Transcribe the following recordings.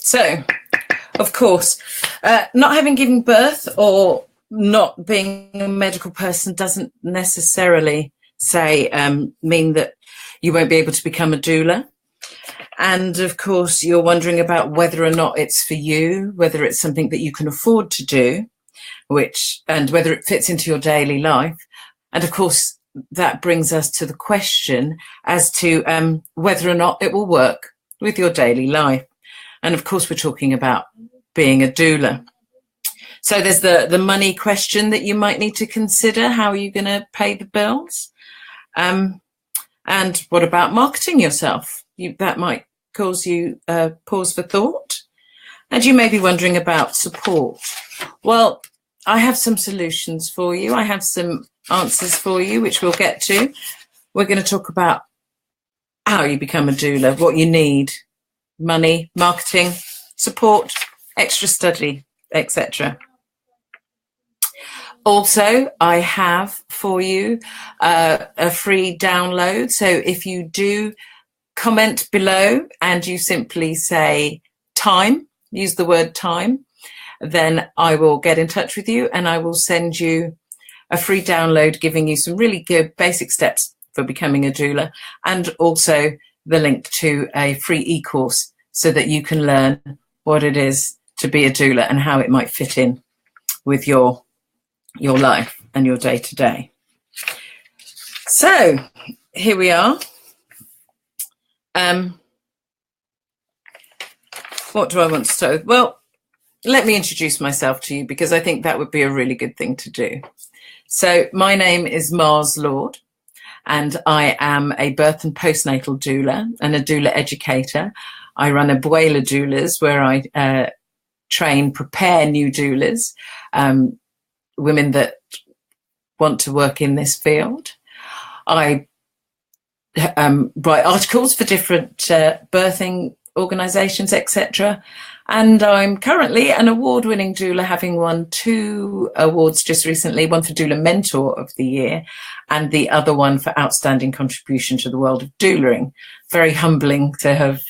So, of course, not having given birth or not being a medical person doesn't necessarily mean that you won't be able to become a doula. And of course, you're wondering about whether or not it's for you, whether it's something that you can afford to do, and whether it fits into your daily life. And of course, that brings us to the question as to whether or not it will work with your daily life. And of course, we're talking about being a doula. So there's the money question that you might need to consider. How are you going to pay the bills? And what about marketing yourself? That might cause you pause for thought. And you may be wondering about support. Well, I have some solutions for you. I have some answers for you, which we'll get to. We're going to talk about how you become a doula, what you need, money, marketing, support, extra study, etc. Also, I have for you a free download. So if you do comment below and you simply say time, use the word time, then I will get in touch with you and I will send you a free download giving you some really good basic steps for becoming a doula, and also the link to a free e-course so that you can learn what it is to be a doula and how it might fit in with your life and your day-to-day. So here we are. What do I want to start with? Well, let me introduce myself to you because I think that would be a really good thing to do. So my name is Mars Lord, and I am a birth and postnatal doula and a doula educator. I run Abuela Doulas, where I prepare new doulas, women that want to work in this field. I write articles for different birthing organisations, etc. And I'm currently an award-winning doula, having won 2 awards just recently, one for Doula Mentor of the Year and the other one for Outstanding Contribution to the World of Doulaing. Very humbling to have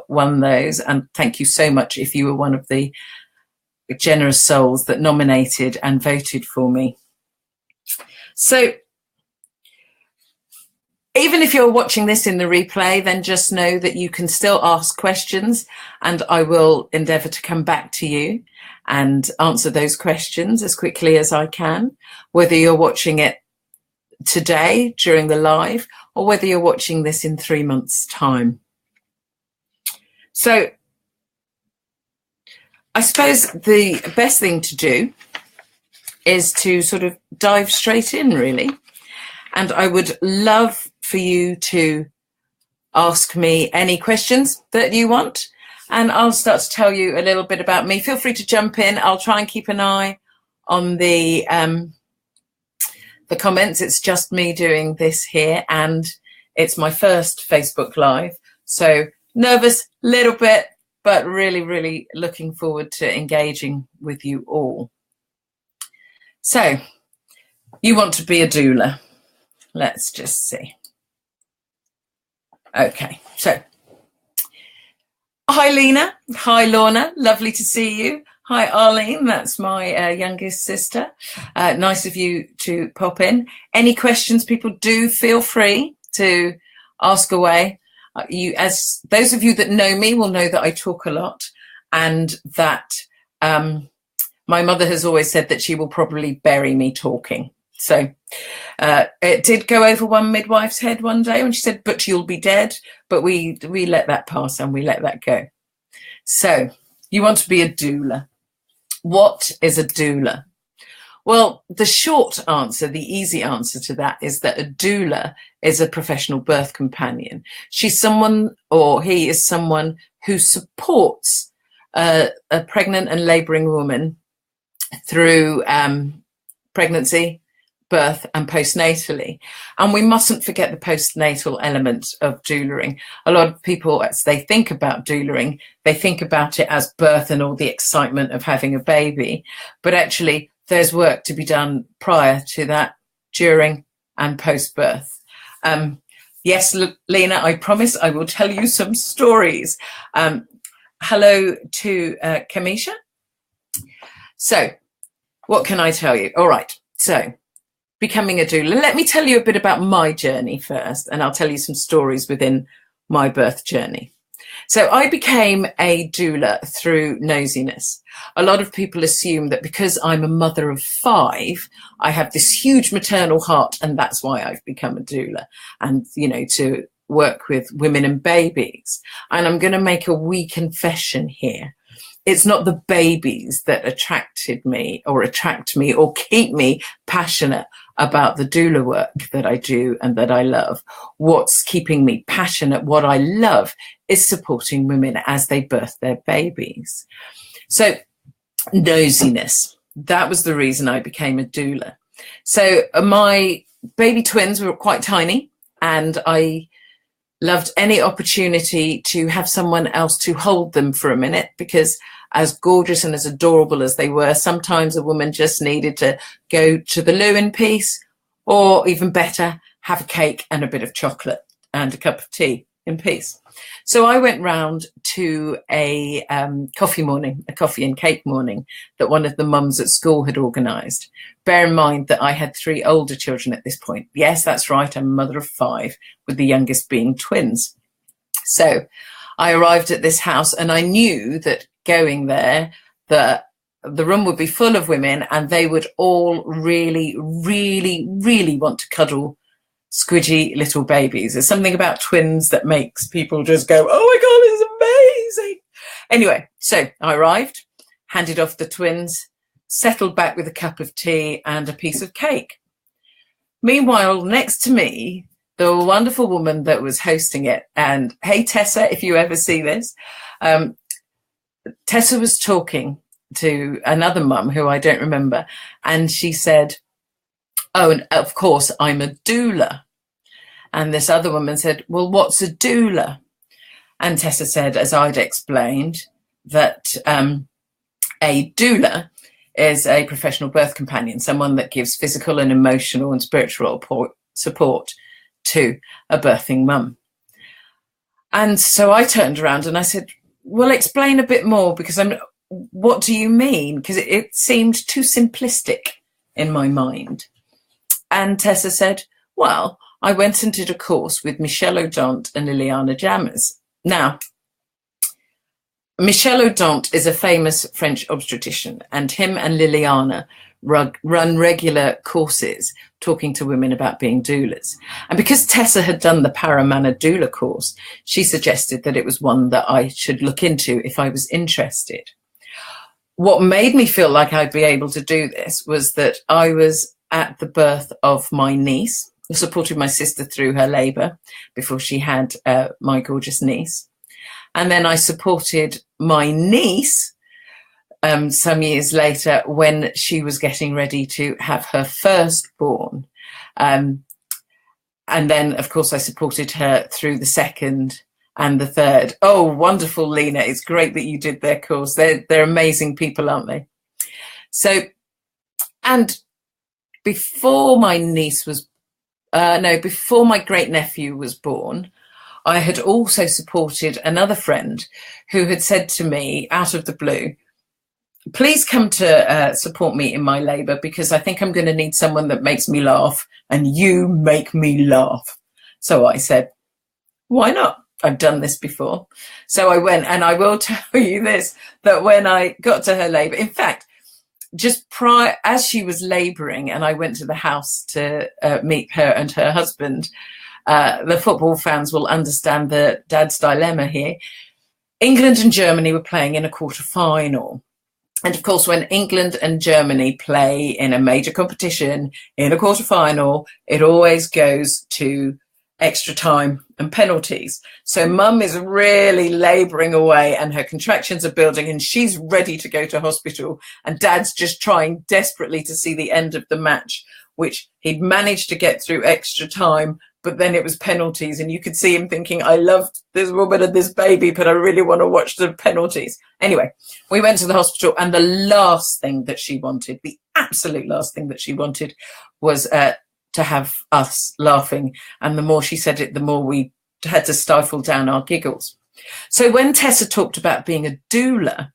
won those, and thank you so much if you were one of the generous souls that nominated and voted for me. So even if you're watching this in the replay, then just know that you can still ask questions and I will endeavour to come back to you and answer those questions as quickly as I can, whether you're watching it today during the live or whether you're watching this in 3 months' time. So I suppose the best thing to do is to sort of dive straight in, really. And I would love for you to ask me any questions that you want, and I'll start to tell you a little bit about me. Feel free to jump in. I'll try and keep an eye on the comments. It's just me doing this here, and it's my first Facebook Live. So nervous, little bit, but really, really looking forward to engaging with you all. So you want to be a doula. Let's just see. Okay, so hi Lena, hi Lorna, lovely to see you. Hi Arlene, that's my youngest sister. Nice of you to pop in. Any questions, people, do feel free to ask away. As those of you that know me will know that I talk a lot, and that my mother has always said that she will probably bury me talking. So it did go over one midwife's head one day when she said, "But you'll be dead." But we let that pass and we let that go. So you want to be a doula. What is a doula? Well, the short answer, the easy answer to that is that a doula is a professional birth companion. She's someone, or he is someone, who supports a pregnant and labouring woman through pregnancy, birth and postnatally. And we mustn't forget the postnatal element of doulaing. A lot of people, as they think about doulaing, they think about it as birth and all the excitement of having a baby. But actually, there's work to be done prior to that, during and post-birth. Yes, Lena, I promise I will tell you some stories. hello to Kamisha. So what can I tell you? All right. So becoming a doula. Let me tell you a bit about my journey first, and I'll tell you some stories within my birth journey. So I became a doula through nosiness. A lot of people assume that because I'm a mother of 5, I have this huge maternal heart, and that's why I've become a doula, and, you know, to work with women and babies. And I'm going to make a wee confession here. It's not the babies that attracted me or attract me or keep me passionate about the doula work that I do and that I love. What's keeping me passionate, what I love, is supporting women as they birth their babies. So nosiness, that was the reason I became a doula. So my baby twins were quite tiny, and I loved any opportunity to have someone else to hold them for a minute, because as gorgeous and as adorable as they were, sometimes a woman just needed to go to the loo in peace, or even better, have a cake and a bit of chocolate and a cup of tea in peace. So I went round to a coffee and cake morning that one of the mums at school had organised. Bear in mind that I had 3 older children at this point. Yes, that's right, I'm a mother of 5, with the youngest being twins. So I arrived at this house, and I knew that going there, the room would be full of women, and they would all really, really, really want to cuddle squidgy little babies. There's something about twins that makes people just go, oh my God, it's amazing. Anyway, so I arrived, handed off the twins, settled back with a cup of tea and a piece of cake. Meanwhile, next to me, the wonderful woman that was hosting it, and hey, Tessa, if you ever see this, Tessa was talking to another mum who I don't remember, and she said, oh, and of course, I'm a doula. And this other woman said, well, what's a doula? And Tessa said, as I'd explained, that a doula is a professional birth companion, someone that gives physical and emotional and spiritual support to a birthing mum. And so I turned around and I said, well, explain a bit more, because what do you mean? Because it seemed too simplistic in my mind. And Tessa said, well, I went and did a course with Michel Odent and Liliana Jammers. Now, Michel Odent is a famous French obstetrician, and him and Liliana run regular courses talking to women about being doulas. And because Tessa had done the Paramana doula course, she suggested that it was one that I should look into if I was interested. What made me feel like I'd be able to do this was that I was at the birth of my niece. I supported my sister through her labour before she had my gorgeous niece. And then I supported my niece some years later when she was getting ready to have her firstborn. And then, of course, I supported her through the second and the third. Oh, wonderful, Lena. It's great that you did their course. They're amazing people, aren't they? So, and before my niece was, before my great nephew was born, I had also supported another friend who had said to me out of the blue, please come to support me in my labour, because I think I'm going to need someone that makes me laugh, and you make me laugh. So I said, why not? I've done this before. So I went, and I will tell you this, that when I got to her labour, in fact, just prior, as she was labouring, and I went to the house to meet her and her husband, the football fans will understand the dad's dilemma here. England and Germany were playing in a quarter-final. And of course, when England and Germany play in a major competition in a quarter-final, it always goes to extra time and penalties. So mum is really labouring away, and her contractions are building, and she's ready to go to hospital. And dad's just trying desperately to see the end of the match, which he'd managed to get through extra time, but then it was penalties. And you could see him thinking, I loved this woman and this baby, but I really want to watch the penalties. Anyway, we went to the hospital, and the last thing that she wanted, the absolute last thing that she wanted, was to have us laughing. And the more she said it, the more we had to stifle down our giggles. So when Tessa talked about being a doula,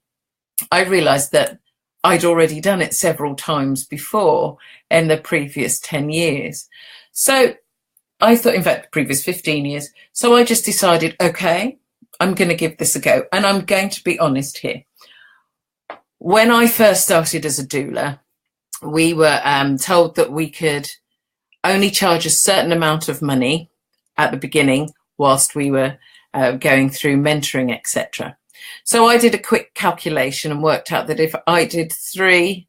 I realized that I'd already done it several times before in the previous 10 years. So I thought, in fact, the previous 15 years. So I just decided, okay, I'm going to give this a go. And I'm going to be honest here. When I first started as a doula, we were told that we could only charge a certain amount of money at the beginning whilst we were going through mentoring, etc. So I did a quick calculation and worked out that if I did 3,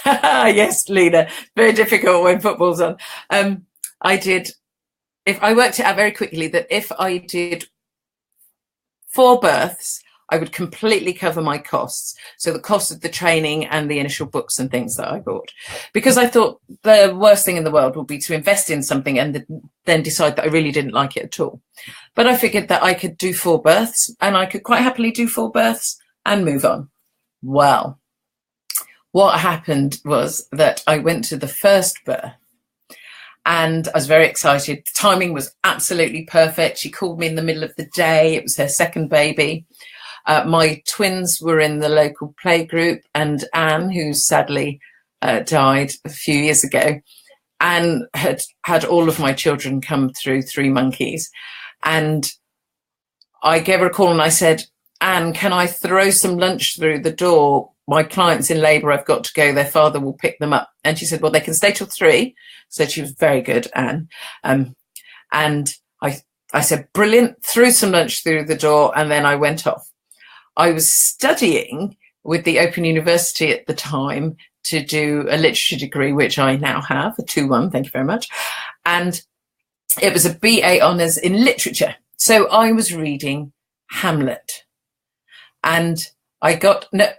yes, Lena, very difficult when football's on. If I worked it out very quickly, that if I did 4 births, I would completely cover my costs. So the cost of the training and the initial books and things that I bought. Because I thought the worst thing in the world would be to invest in something and then decide that I really didn't like it at all. But I figured that I could do 4 births and I could quite happily do 4 births and move on. Well, what happened was that I went to the first birth and I was very excited. The timing was absolutely perfect. She called me in the middle of the day. It was her second baby. My twins were in the local play group, and Anne, who sadly died a few years ago, Anne had all of my children come through 3 monkeys. And I gave her a call and I said, Anne, can I throw some lunch through the door? My client's in labour, I've got to go, their father will pick them up. And she said, well, they can stay till 3. So she was very good, Anne. And I said, brilliant, threw some lunch through the door, and then I went off. I was studying with the Open University at the time to do a literature degree, which I now have, a 2-1, thank you very much. And it was a BA honours in literature. So I was reading Hamlet. And I got, no,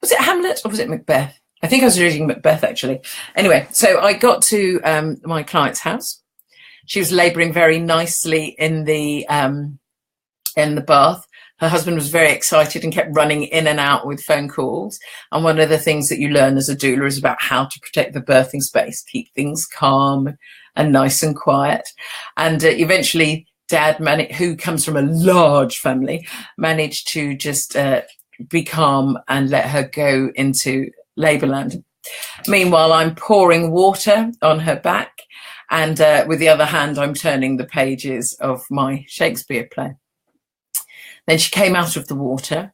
was it Hamlet or was it Macbeth? I think I was reading Macbeth, actually. Anyway, so I got to my client's house. She was labouring very nicely in the bath. Her husband was very excited and kept running in and out with phone calls. And one of the things that you learn as a doula is about how to protect the birthing space, keep things calm and nice and quiet. And eventually Dad, who comes from a large family, managed to just be calm and let her go into labour land. Meanwhile, I'm pouring water on her back, and with the other hand, I'm turning the pages of my Shakespeare play. Then she came out of the water,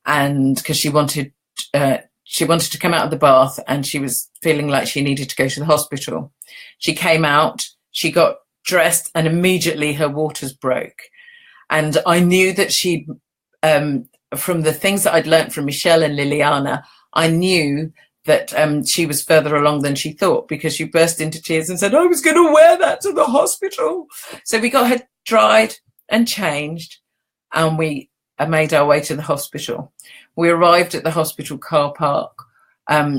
and because she wanted to come out of the bath, and she was feeling like she needed to go to the hospital. She came out, she got dressed, and immediately her waters broke. And I knew that she'd, from the things that I'd learnt from Michelle and Liliana, I knew that she was further along than she thought, because she burst into tears and said, I was going to wear that to the hospital. So we got her dried and changed, and we made our way to the hospital. We arrived at the hospital car park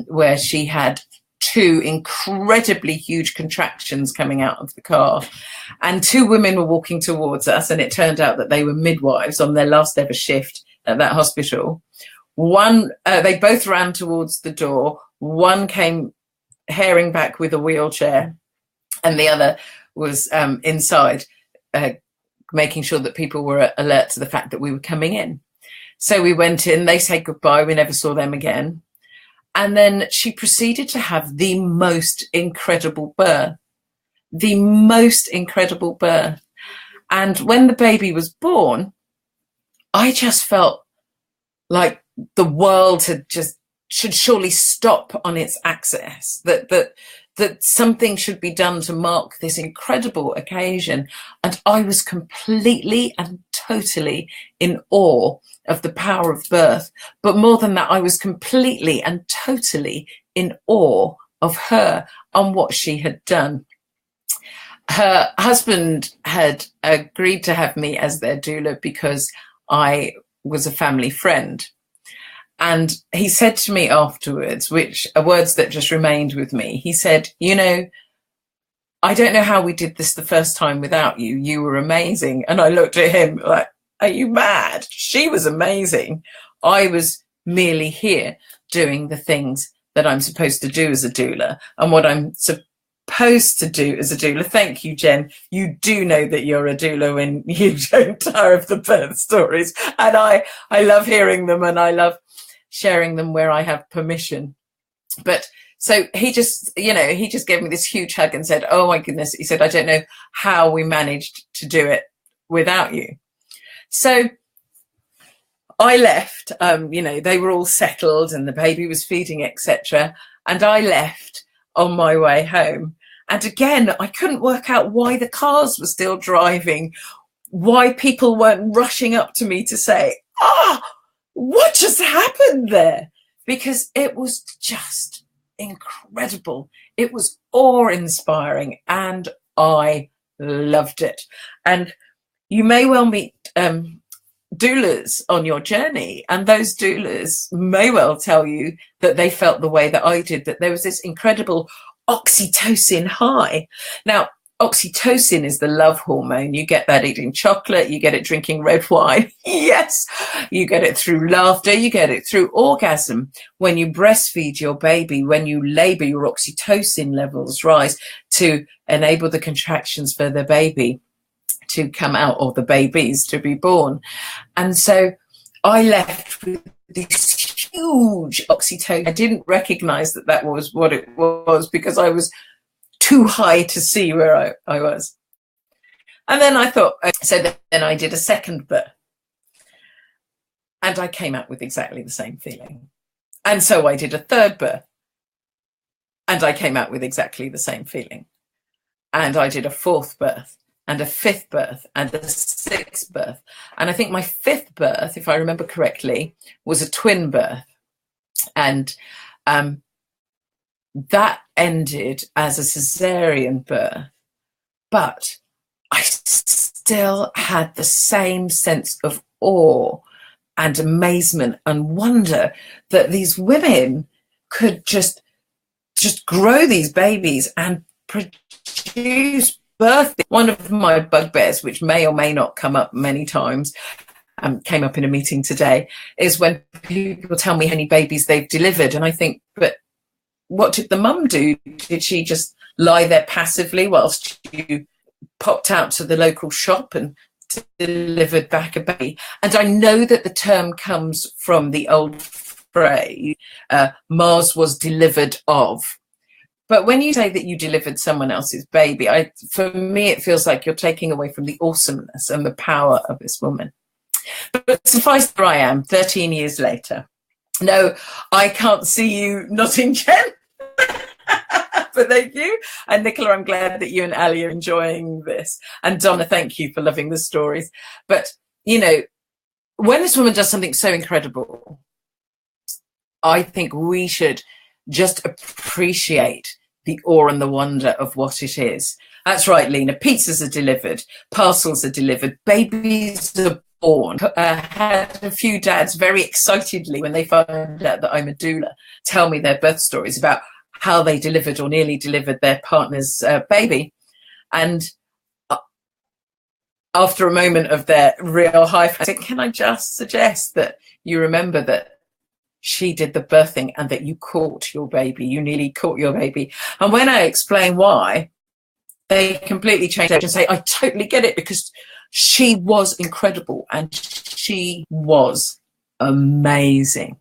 where she had 2 incredibly huge contractions coming out of the car, and 2 women were walking towards us, and it turned out that they were midwives on their last ever shift at that hospital. They both ran towards the door. One came herring back with a wheelchair, and the other was inside, making sure that people were alert to the fact that we were coming in. So we went in, they said goodbye, we never saw them again. And then she proceeded to have the most incredible birth. The most incredible birth. And when the baby was born, I just felt like the world should surely stop on its axis, that something should be done to mark this incredible occasion. And I was completely and totally in awe of the power of birth. But more than that, I was completely and totally in awe of her and what she had done. Her husband had agreed to have me as their doula because I was a family friend. And he said to me afterwards, which are words that just remained with me, he said, you know, I don't know how we did this the first time without you. You were amazing. And I looked at him like, are you mad? She was amazing. I was merely here doing the things that I'm supposed to do as a doula. And what I'm supposed supposed to do as a doula. Thank you, Jen. You do know that you're a doula when you don't tire of the birth stories. And I love hearing them, and I love sharing them where I have permission. But so he just gave me this huge hug and said, oh my goodness, he said, I don't know how we managed to do it without you. So I left, they were all settled and the baby was feeding, etc. And I left on my way home. And again, I couldn't work out why the cars were still driving, why people weren't rushing up to me to say, what just happened there? Because it was just incredible. It was awe-inspiring, and I loved it. And you may well meet doulas on your journey, and those doulas may well tell you that they felt the way that I did, that there was this incredible oxytocin high. Now, oxytocin is the love hormone. You get that eating chocolate, you get it drinking red wine. Yes, you get it through laughter, you get it through orgasm. When you breastfeed your baby, when you labor, your oxytocin levels rise to enable the contractions for the baby to come out, or the babies to be born. And so I left with this huge oxytocin. I didn't recognize that was what it was, because I was too high to see where I was. And then I thought, so then I did a second birth, and I came out with exactly the same feeling. And so I did a third birth, and I came out with exactly the same feeling. And I did a fourth birth, and a fifth birth, and a sixth birth. And I think my fifth birth, if I remember correctly, was a twin birth. And that ended as a cesarean birth, but I still had the same sense of awe and amazement and wonder that these women could just grow these babies and produce birth. One of my bugbears, which may or may not come up many times, came up in a meeting today, is when people tell me how many babies they've delivered, and I think, but what did the mum do? Did she just lie there passively whilst you popped out to the local shop and delivered back a baby? And I know that the term comes from the old phrase, Mars was delivered of. But when you say that you delivered someone else's baby, for me, it feels like you're taking away from the awesomeness and the power of this woman. But suffice, there I am, 13 years later. No, I can't see you nodding, Jen. But thank you. And Nicola, I'm glad that you and Ali are enjoying this. And Donna, thank you for loving the stories. But, when this woman does something so incredible, I think we should just appreciate the awe and the wonder of what it is. That's right, Lena. Pizzas are delivered. Parcels are delivered. Babies are born. Had a few dads very excitedly, when they found out that I'm a doula, tell me their birth stories about how they delivered or nearly delivered their partner's baby. And after a moment of their real high, I said, can I just suggest that you remember that she did the birthing and that you caught your baby, you nearly caught your baby. And when I explain why, they completely changed and say, I totally get it, because she was incredible and she was amazing.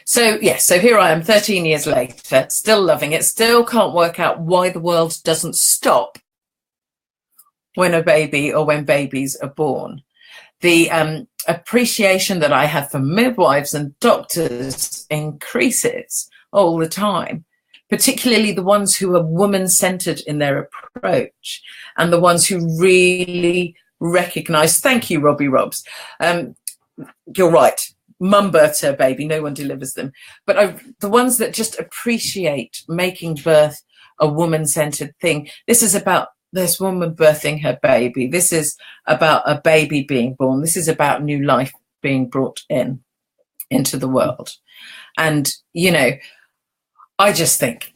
So, yes, so here I am 13 years later, still loving it, still can't work out why the world doesn't stop when a baby or when babies are born. The appreciation that I have for midwives and doctors increases all the time, particularly the ones who are woman-centered in their approach and the ones who really recognize, thank you, Robbie Robs. You're right. Mum births her baby, no one delivers them. But the ones that just appreciate making birth a woman-centered thing. This is about this woman birthing her baby. This is about a baby being born. This is about new life being brought into the world. And, I just think,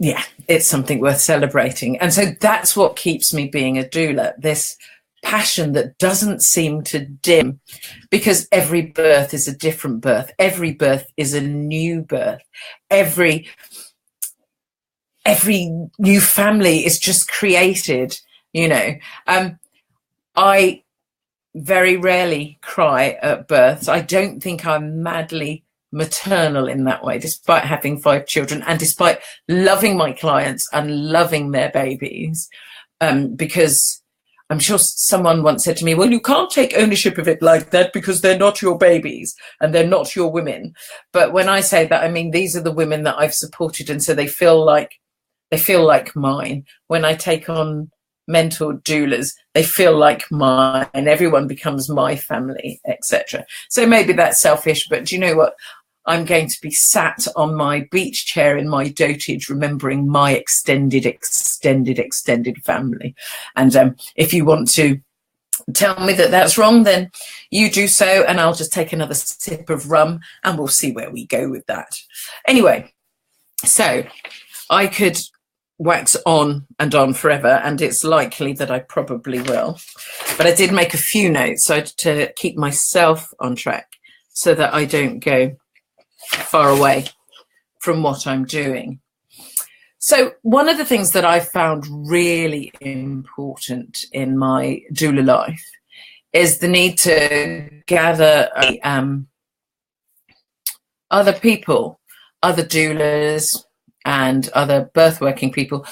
it's something worth celebrating. And so that's what keeps me being a doula, this passion that doesn't seem to dim, because every birth is a different birth. Every birth is a new birth. Every every new family is just created, you know. I very rarely cry at births. I don't think I'm madly maternal in that way, despite having 5 children and despite loving my clients and loving their babies, because I'm sure someone once said to me, well, you can't take ownership of it like that because they're not your babies and they're not your women. But when I say that, I mean, these are the women that I've supported, and so they feel like mine. When I take on mentor doulas, they feel like mine. Everyone becomes my family, etc. So maybe that's selfish, but do you know what? I'm going to be sat on my beach chair in my dotage, remembering my extended family. And if you want to tell me that that's wrong, then you do so, and I'll just take another sip of rum and we'll see where we go with that. Anyway, so I could wax on and on forever, and it's likely that I probably will. But I did make a few notes to keep myself on track so that I don't go far away from what I'm doing. So one of the things that I found really important in my doula life is the need to gather other people, other doulas and other birth working people.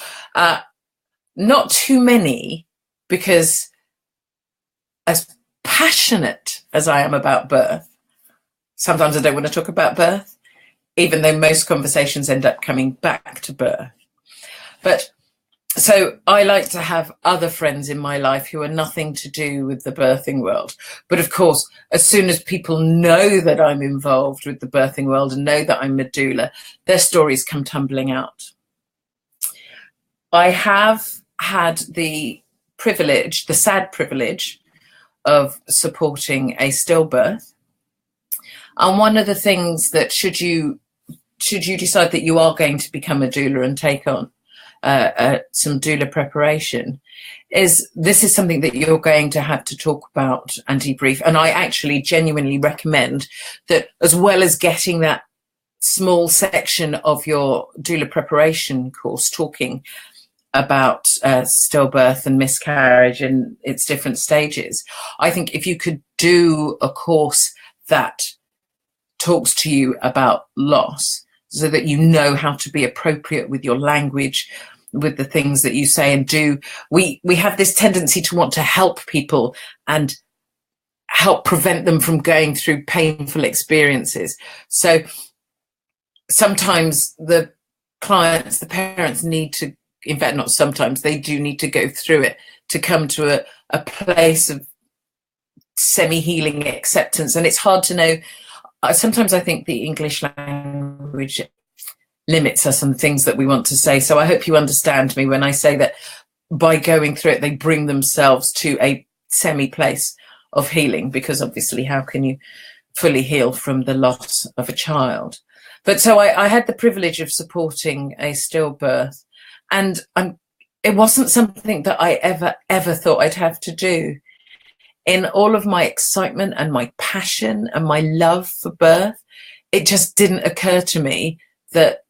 Not too many, because as passionate as I am about birth, sometimes I don't want to talk about birth, even though most conversations end up coming back to birth. But so I like to have other friends in my life who are nothing to do with the birthing world. But of course, as soon as people know that I'm involved with the birthing world and know that I'm a doula, their stories come tumbling out. I have had the privilege, the sad privilege, of supporting a stillbirth. And one of the things that should you decide that you are going to become a doula and take on some doula preparation, is this is something that you're going to have to talk about and debrief. And I actually genuinely recommend that, as well as getting that small section of your doula preparation course talking about stillbirth and miscarriage and its different stages, I think if you could do a course that talks to you about loss, so that you know how to be appropriate with your language, with the things that you say and do. We have this tendency to want to help people and help prevent them from going through painful experiences. So sometimes the clients, the parents need to, in fact, not sometimes, they do need to go through it to come to a place of semi-healing acceptance. And it's hard to know. Sometimes I think the English language limits us on things that we want to say. So I hope you understand me when I say that by going through it, they bring themselves to a semi-place of healing, because obviously how can you fully heal from the loss of a child? But so I had the privilege of supporting a stillbirth, and it wasn't something that I ever thought I'd have to do. In all of my excitement and my passion and my love for birth, it just didn't occur to me that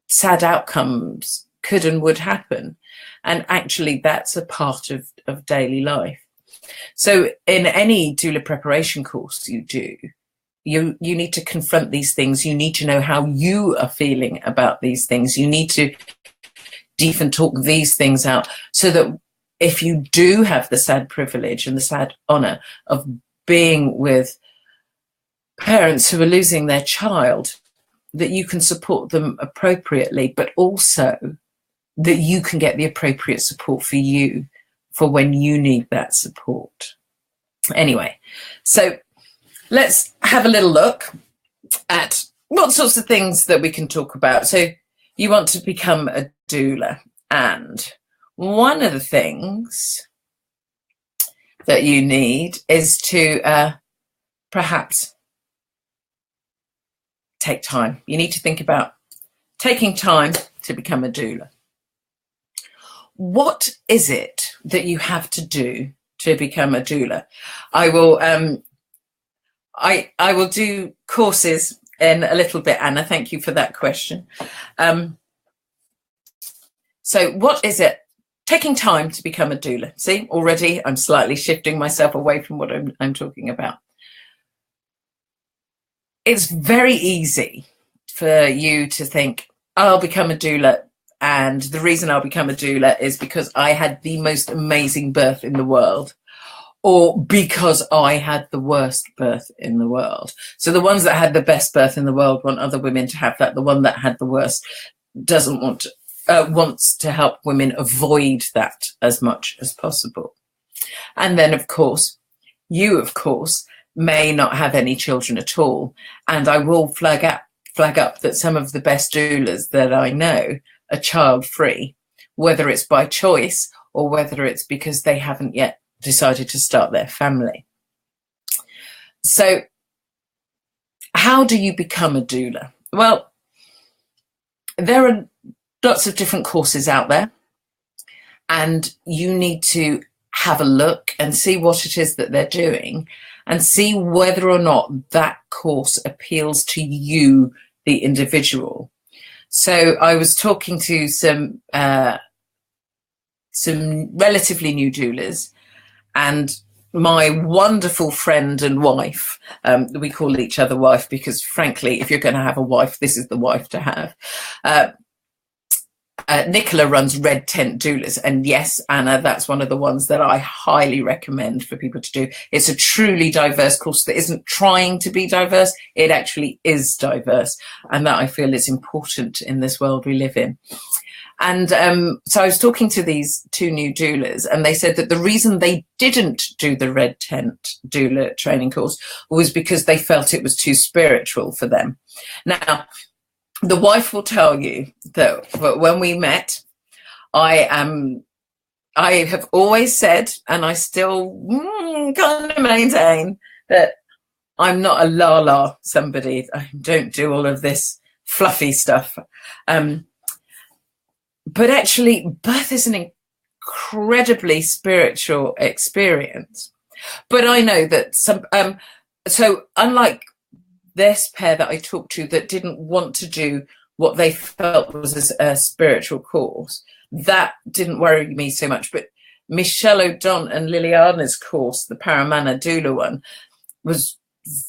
sad outcomes could and would happen. And actually, that's a part of daily life. So in any doula preparation course you do, you need to confront these things. You need to know how you are feeling about these things. You need to deep and talk these things out, so that if you do have the sad privilege and the sad honor of being with parents who are losing their child, that you can support them appropriately, but also that you can get the appropriate support for you for when you need that support. Anyway, so let's have a little look at what sorts of things that we can talk about. So you want to become a doula, and one of the things that you need is to perhaps take time. You need to think about taking time to become a doula. What is it that you have to do to become a doula? I will do courses in a little bit, Anna. Thank you for that question. So what is it? Taking time to become a doula. See, already I'm slightly shifting myself away from what I'm talking about. It's very easy for you to think, I'll become a doula, and the reason I'll become a doula is because I had the most amazing birth in the world, or because I had the worst birth in the world. So the ones that had the best birth in the world want other women to have that. The one that had the worst doesn't want to, wants to help women avoid that as much as possible. And then, of course, you, may not have any children at all. And I will flag up that some of the best doulas that I know are child-free, whether it's by choice or whether it's because they haven't yet decided to start their family. So how do you become a doula? Well, there are lots of different courses out there, and you need to have a look and see what it is that they're doing and see whether or not that course appeals to you, the individual. So I was talking to some relatively new doulas, and my wonderful friend and wife, we call each other wife because, frankly, if you're going to have a wife, this is the wife to have. Nicola runs Red Tent Doulas, and yes, Anna, that's one of the ones that I highly recommend for people to do. It's a truly diverse course that isn't trying to be diverse, it actually is diverse, and that I feel is important in this world we live in. And so I was talking to these two new doulas, and they said that the reason they didn't do the Red Tent doula training course was because they felt it was too spiritual for them. Now, the wife will tell you that when we met, I have always said, and I still kind of maintain, that I'm not a la-la somebody. I don't do all of this fluffy stuff. But actually, birth is an incredibly spiritual experience. But I know that so unlike this pair that I talked to that didn't want to do what they felt was a spiritual course, that didn't worry me so much. But Michelle O'Donnell and Liliana's course, the Paramana Doula one, was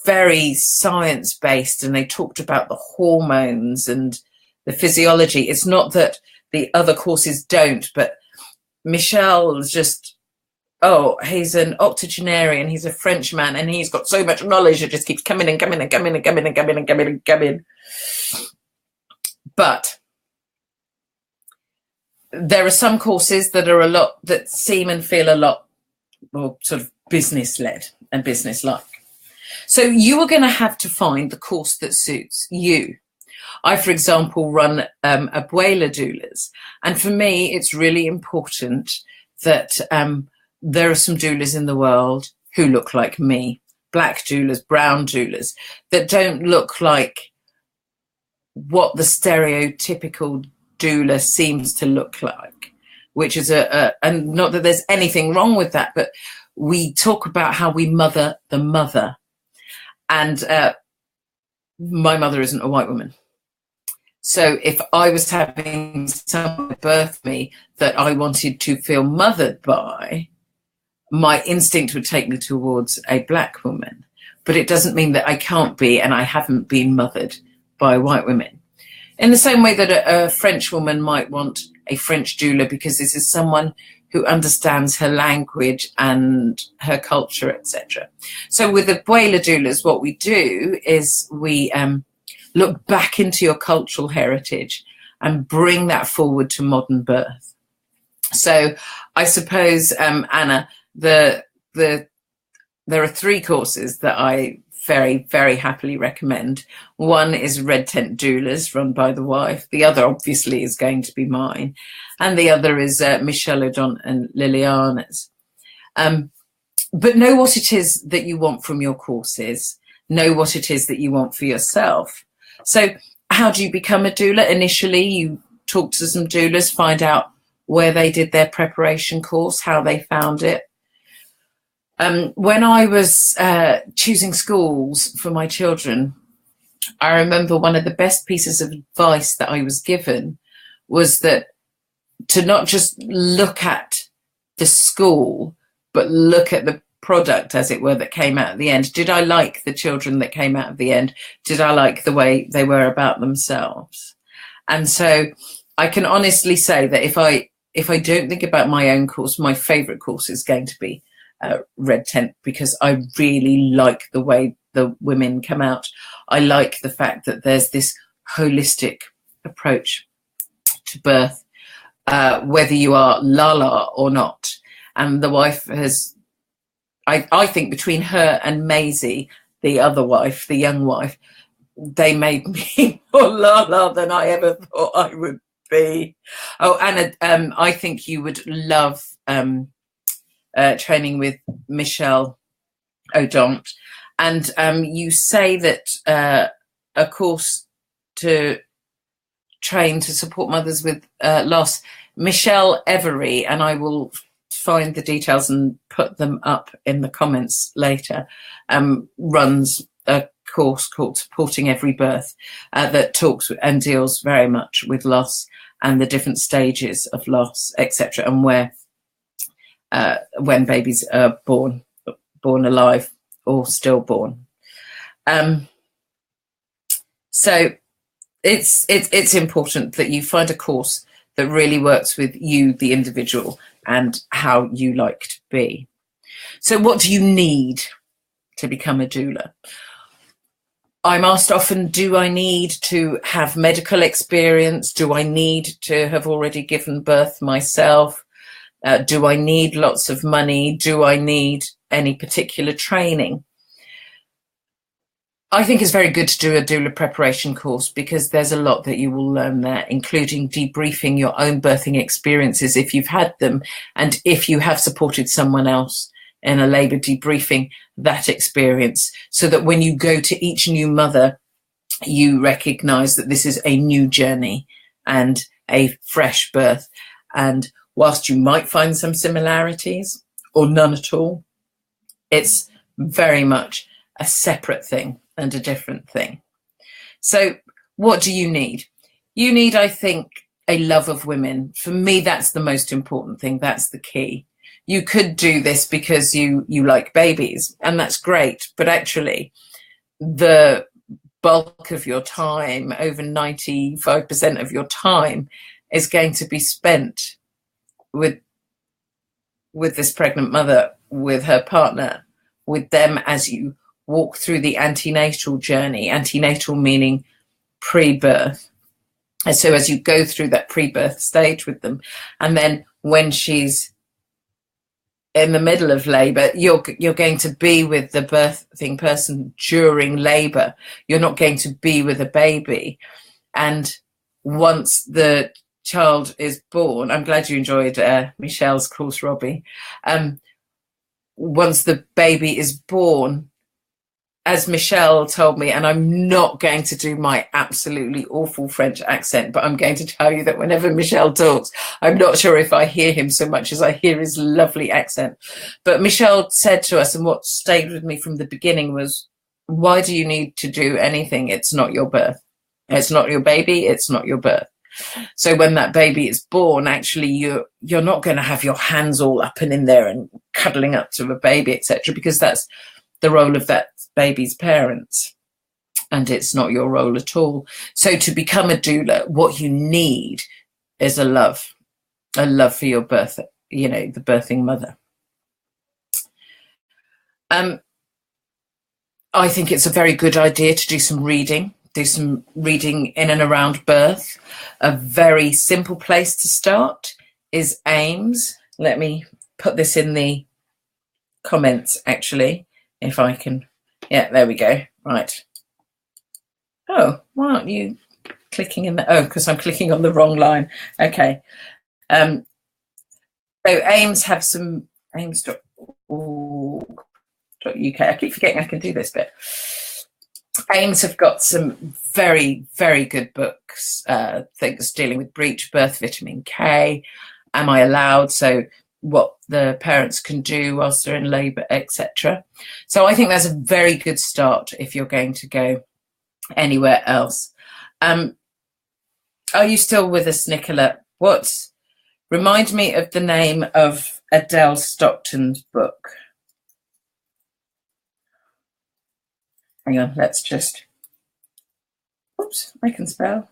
very science-based, and they talked about the hormones and the physiology. It's not that the other courses don't, but Michelle's just, he's an octogenarian, he's a Frenchman, and he's got so much knowledge, it just keeps coming and coming and coming and coming and coming and coming and coming. But there are some courses that seem and feel a lot more sort of business-led and business-like. So you are going to have to find the course that suits you. I, for example, run Abuela Doulas, and for me, it's really important that there are some doulas in the world who look like me, black doulas, brown doulas, that don't look like what the stereotypical doula seems to look like, which is and not that there's anything wrong with that, but we talk about how we mother the mother, and my mother isn't a white woman. So if I was having someone birth me that I wanted to feel mothered by, my instinct would take me towards a black woman. But it doesn't mean that I can't be, and I haven't been mothered by white women. In the same way that a French woman might want a French doula because this is someone who understands her language and her culture, etc. So with the Abuela Doulas, what we do is we look back into your cultural heritage and bring that forward to modern birth. So I suppose, Anna, there are 3 courses that I very, very happily recommend. One is Red Tent Doulas, run by the wife. The other, obviously, is going to be mine. And the other is Michelle O'Donnell and Liliana's. But know what it is that you want from your courses. Know what it is that you want for yourself. So how do you become a doula? Initially, you talk to some doulas, find out where they did their preparation course, how they found it. When I was choosing schools for my children, I remember one of the best pieces of advice that I was given was that to not just look at the school, but look at the product, as it were, that came out at the end. Did I like the children that came out at the end? Did I like the way they were about themselves? And so I can honestly say that if I don't think about my own course, my favourite course is going to be Red Tent, because I really like the way the women come out. I like the fact that there's this holistic approach to birth, whether you are Lala or not. And the wife has, I think between her and Maisie, the other wife, the young wife, they made me more Lala than I ever thought I would be. Oh, Anna, I think you would love training with Michelle O'Dont. And you say that a course to train to support mothers with loss, Michelle Every, and I will find the details and put them up in the comments later, runs a course called Supporting Every Birth that talks and deals very much with loss and the different stages of loss, etc., and where when babies are born alive or stillborn. So it's important that you find a course that really works with you, the individual, and how you like to be. So what do you need to become a doula? I'm asked often, do I need to have medical experience? Do I need to have already given birth myself? Do I need lots of money? Do I need any particular training? I think it's very good to do a doula preparation course, because there's a lot that you will learn there, including debriefing your own birthing experiences if you've had them, and if you have supported someone else in a labour, debriefing that experience, so that when you go to each new mother, you recognise that this is a new journey and a fresh birth. And whilst you might find some similarities or none at all, it's very much a separate thing and a different thing. So what do you need? You need, I think, a love of women. For me, that's the most important thing. That's the key. You could do this because you like babies, and that's great. But actually, the bulk of your time, over 95% of your time, is going to be spent with this pregnant mother, with her partner, with them as you walk through the antenatal journey. Antenatal meaning pre-birth. And so as you go through that pre-birth stage with them, and then when she's in the middle of labour, you're going to be with the birthing person during labour. You're not going to be with a baby. And once the child is born, I'm glad you enjoyed Michelle's course, Robbie. Once the baby is born, as Michelle told me, and I'm not going to do my absolutely awful French accent, but I'm going to tell you that whenever Michelle talks, I'm not sure if I hear him so much as I hear his lovely accent. But Michelle said to us, and what stayed with me from the beginning was, why do you need to do anything? It's not your birth. It's not your baby. It's not your birth. So when that baby is born, actually, you're not going to have your hands all up and in there and cuddling up to a baby, etc., because that's the role of that baby's parents, and it's not your role at all. So to become a doula, what you need is a love for your birth, the birthing mother. I think it's a very good idea to do some reading in and around birth. A very simple place to start is AIMS. Let me put this in the comments, actually, if I can. Yeah, there we go. Right. Oh, why aren't you clicking in there? Oh, because I'm clicking on the wrong line. Okay. So AIMS have some aims.org.uk. I keep forgetting I can do this bit. AIMS have got some very, very good books, things dealing with breech birth, vitamin K, Am I Allowed? So what the parents can do whilst they're in labour, etc. So I think that's a very good start if you're going to go anywhere else. Are you still with us, Nicola? Remind me of the name of Adele Stockton's book. Hang on, let's just... Oops, I can spell.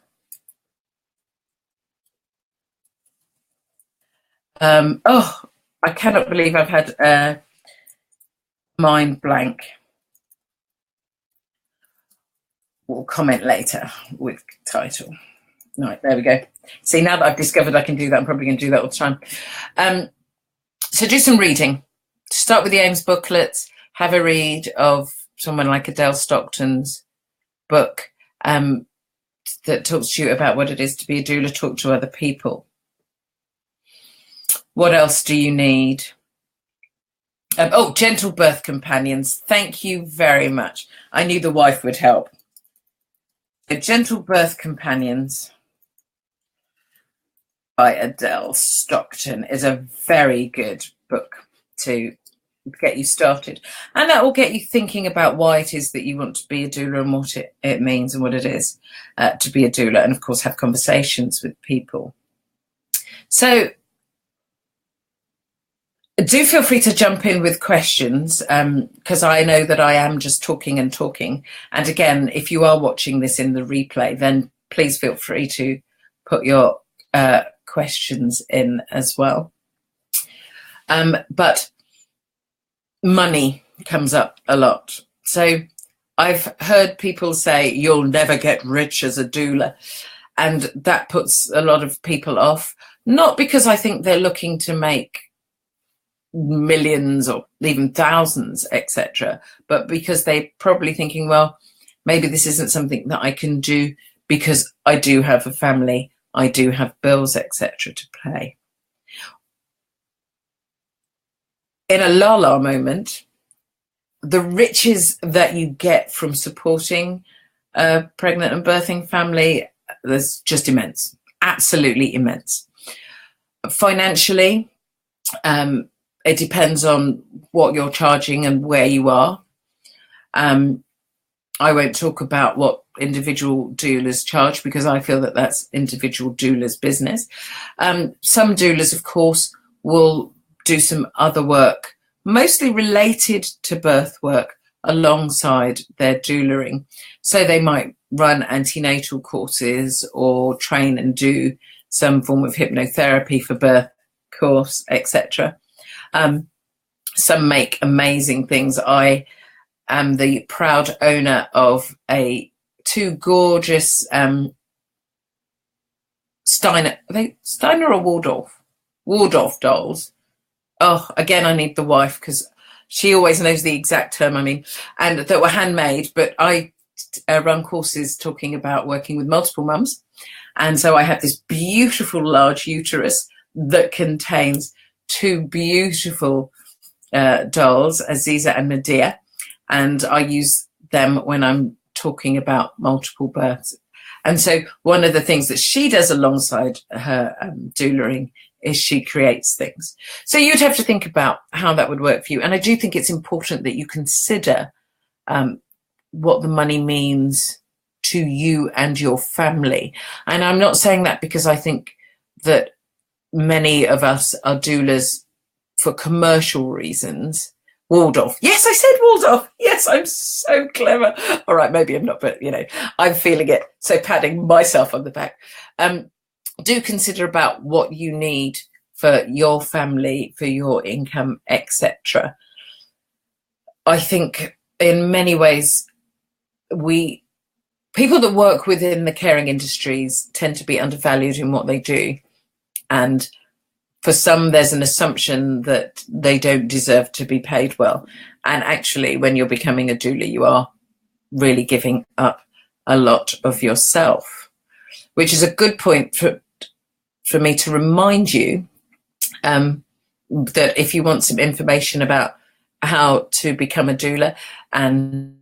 Oh, I cannot believe I've had a mind blank. We'll comment later with title. Right, there we go. See, now that I've discovered I can do that, I'm probably going to do that all the time. So do some reading. Start with the AIMS booklets. Have a read of someone like Adele Stockton's book that talks to you about what it is to be a doula. Talk to other people. What else do you need? Oh, gentle birth companions. Thank you very much. I knew the wife would help. Gentle Birth Companions by Adele Stockton is a very good book to get you started. And that will get you thinking about why it is that you want to be a doula and what it means and what it is to be a doula. And, of course, have conversations with people. So do feel free to jump in with questions because I know that I am just talking and talking. And again, if you are watching this in the replay, then please feel free to put your questions in as well. But money comes up a lot. So I've heard people say, you'll never get rich as a doula. And that puts a lot of people off, not because I think they're looking to make millions or even thousands, etc., but because they're probably thinking, well, maybe this isn't something that I can do because I do have a family, I do have bills, etc. to pay. In a la-la moment, the riches that you get from supporting a pregnant and birthing family, there's just immense, absolutely immense. Financially, it depends on what you're charging and where you are. I won't talk about what individual doulas charge because I feel that that's individual doulas' business. Some doulas, of course, will do some other work, mostly related to birth work, alongside their doulaing. So they might run antenatal courses or train and do some form of hypnotherapy for birth course, etc. Some make amazing things. I am the proud owner of two gorgeous Steiner or Waldorf dolls. Oh, again, I need the wife because she always knows the exact term I mean, and that were handmade. But I run courses talking about working with multiple mums. And so I have this beautiful large uterus that contains two beautiful dolls, Aziza and Medea, and I use them when I'm talking about multiple births. And so one of the things that she does alongside her doulaing is she creates things. So you'd have to think about how that would work for you. And I do think it's important that you consider what the money means to you and your family. And I'm not saying that because I think that many of us are doulas for commercial reasons. Waldorf. Yes, I said Waldorf. Yes, I'm so clever. All right, maybe I'm not, but, you know, I'm feeling it. So patting myself on the back. Do consider about what you need for your family, for your income, etc. I think in many ways, people that work within the caring industries tend to be undervalued in what they do. And for some, there's an assumption that they don't deserve to be paid well. And actually, when you're becoming a doula, you are really giving up a lot of yourself, which is a good point for me to remind you that if you want some information about how to become a doula and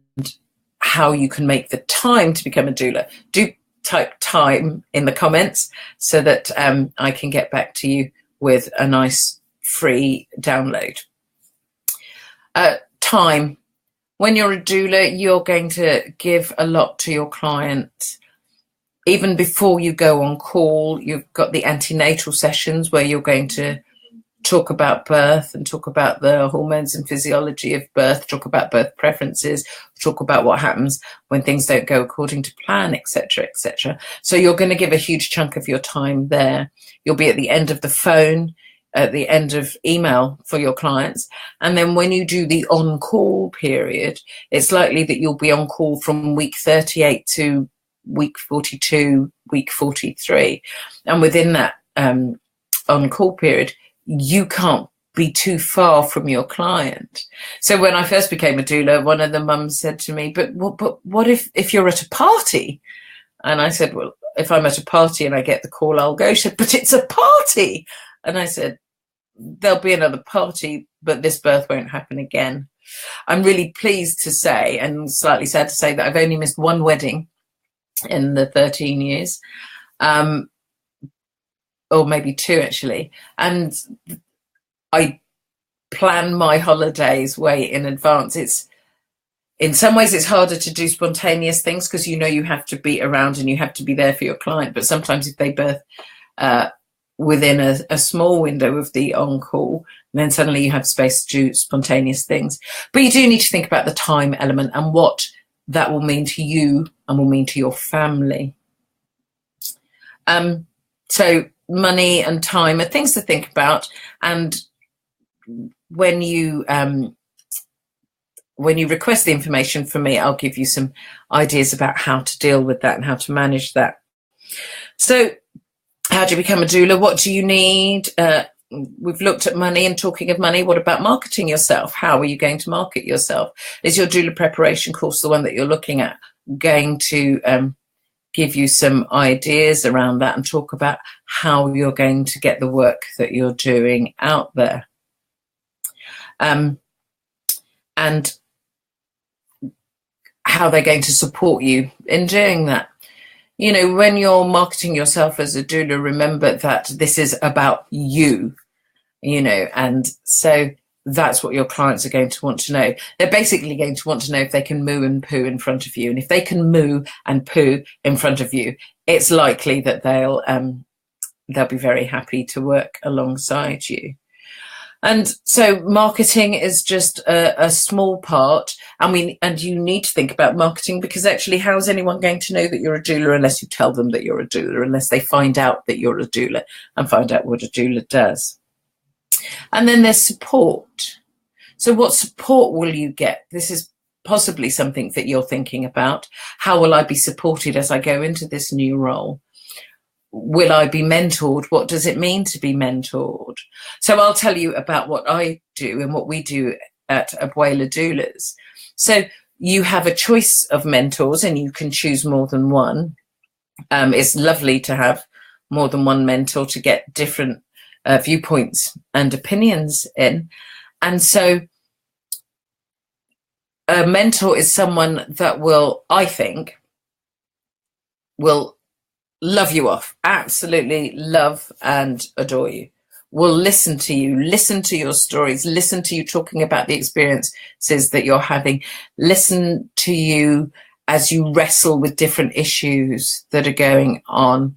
how you can make the time to become a doula, do type time in the comments so that I can get back to you with a nice free download. Time. When you're a doula, you're going to give a lot to your client even before you go on call, you've got the antenatal sessions where you're going to talk about birth and talk about the hormones and physiology of birth, talk about birth preferences, talk about what happens when things don't go according to plan, etc., etc. So you're going to give a huge chunk of your time there. You'll be at the end of the phone, at the end of email for your clients. And then when you do the on-call period, it's likely that you'll be on call from week 38 to week 42, week 43. And within that on-call period, you can't be too far from your client. So when I first became a doula, one of the mums said to me, but what if you're at a party? And I said, well, if I'm at a party and I get the call, I'll go. She said, but it's a party. And I said, there'll be another party, but this birth won't happen again. I'm really pleased to say, and slightly sad to say, that I've only missed one wedding in the 13 years. Or maybe two, actually. And I plan my holidays way in advance. It's, in some ways, it's harder to do spontaneous things because you know you have to be around and you have to be there for your client. But sometimes if they birth within a small window of the on-call, then suddenly you have space to do spontaneous things. But you do need to think about the time element and what that will mean to you and will mean to your family. So money and time are things to think about. And when you request the information from me, I'll give you some ideas about how to deal with that and how to manage that. So how do you become a doula? What do you need? We've looked at money, and talking of money, what about marketing yourself? How are you going to market yourself? Is your doula preparation course, the one that you're looking at, going to give you some ideas around that and talk about how you're going to get the work that you're doing out there? And how they're going to support you in doing that. You know, when you're marketing yourself as a doula, remember that this is about you, you know, and so that's what your clients are going to want to know. They're basically going to want to know if they can moo and poo in front of you. And if they can moo and poo in front of you, it's likely that they'll be very happy to work alongside you. And so marketing is just a small part. And you need to think about marketing, because actually, how is anyone going to know that you're a doula unless you tell them that you're a doula, unless they find out that you're a doula and find out what a doula does? And then there's support. So what support will you get? This is possibly something that you're thinking about. How will I be supported as I go into this new role? Will I be mentored? What does it mean to be mentored? So I'll tell you about what I do and what we do at Abuela Doulas. So you have a choice of mentors and you can choose more than one. It's lovely to have more than one mentor to get different viewpoints and opinions in. And so a mentor is someone that will, I think, will love you off, absolutely love and adore you, will listen to you, listen to your stories, listen to you talking about the experiences that you're having, listen to you as you wrestle with different issues that are going on.